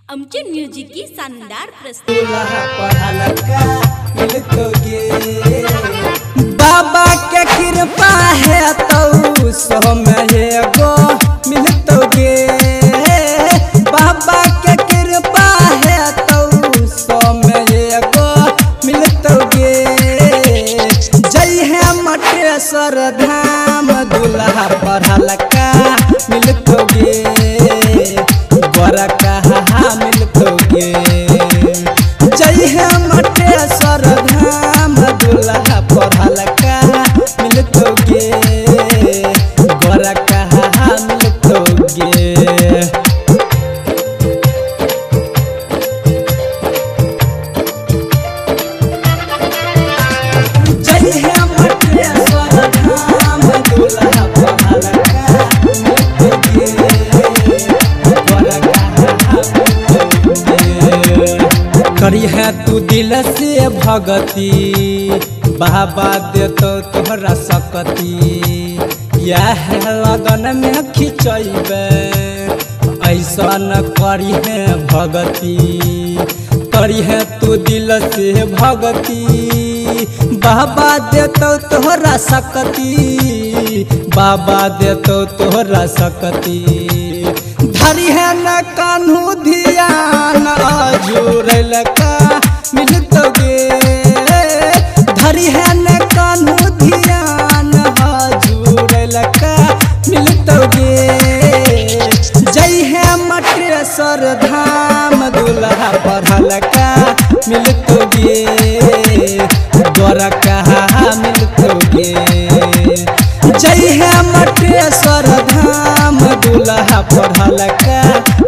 आमचे म्युझिक की शानदार प्रस्तुति। बाबा के कृपा है तो समय गो मिलतोगे। बाबा के कृपा है तो समय गो मिलतोगे। जय है मटेश्वर धाम दूल्हा पढ़ल का मिलतोगे। बड़ा कहा मिलतोगे। जय है मटेश्वर धाम दूल्हा पढ़ल का मिलतोगे। बड़ा कहा मिलतोगे। जय है मटेश्वर धाम दूल्हा पढ़ल का मिलतोगे। करी है तू दिल से भगती बाबा दे तो तोहरा सकती। यह लगन में खिंचबे ऐसा न करी है भगती। करी है तू दिल से भगती बाबा दे तो तोहरा सकती। बाबा दे तो तोहरा सकती। धरी है न कान्हू ध्यान अजूरल का मिलतोगे। धरी है न कान्हू ध्यान अजूरल का मिलतोगे। जय है मटेश्वर धाम दूल्हा पढ़ल का मिलतोगे। गोरा कहा मिलतोगे। जय है मटेश्वर धाम दूल्हा पढ़ल का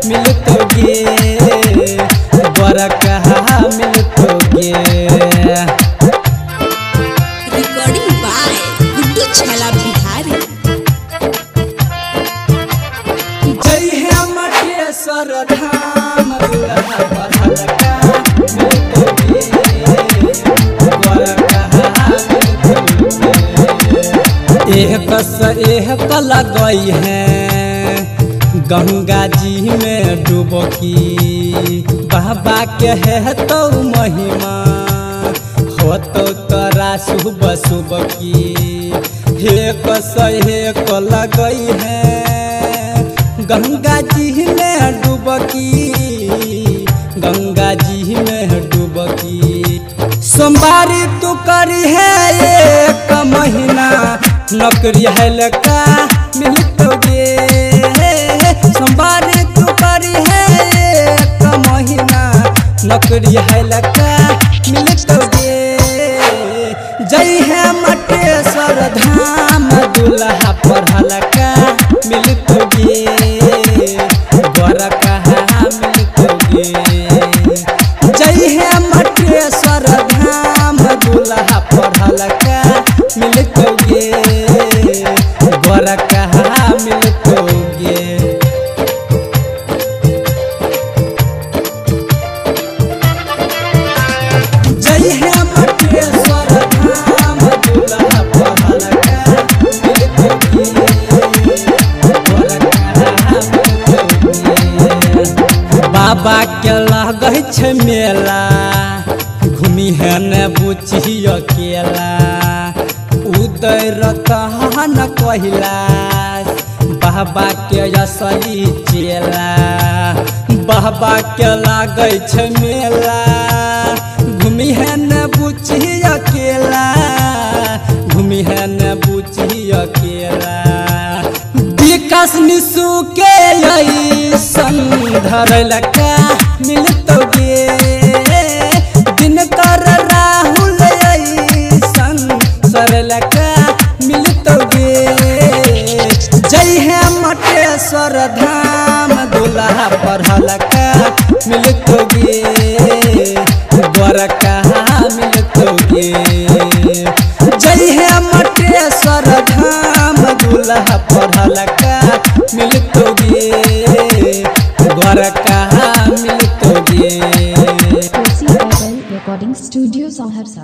मिलतोगे। बड़ा कहा मिलतोगे। रिकॉर्डिंग बाय गुड्डू छला बिहारी। जय है मटेश्वर धाम दूल्हा पढ़ल का मिलतोगे। बड़ा कहा मिलतोगे। एक लगई है गंगा जी में डुबकी। बाबा के है तो महिमा हो तो तोरा सुबह सुबह की। एक लगई है गंगा जी में डुबकी। गंगा जी में डुबकी। सोमवारी तू करी है एक महीना नौकरी है लका मिलतोगे। सोमवारी तू करी है एक महीना नौकरी है लका मिलतोगे। जय है मटेश्वर धाम दूल्हा पढ़ल का मिलतोगे। बड़ा कहा मिलतोगे। जय है मटेश्वर धाम दूल्हा पढ़ल का मिलतोगे। बड़ा कहा मिलतोगे। जय है मटेश्वर धाम दूल्हा पढ़ल का मिलतोगे। बड़ा कहा मिलतोगे। बाबा के लगै छै मेला घूमी है न बुझी अकेला। उदय रतहा न कहिला बाबा के असली चेला। बाबा के लागै छै मेला घूमी है न बुझी अकेला। घूमी है न बुझी अकेला। विकास निशु के ऐसन धरल का मिलतोगे। दिनकर राहुल ऐसन सरल का मिलतोगे। जय है मटेश्वर धाम दूल्हा पढ़ल का मिलतोगे। बड़ा कहा मिलतोगे। जय है मटेश्वर धाम दूल्हा पढ़ल का मिलतोगे। बड़ा कहा मिलतोगे। Recording Studio Saharsa।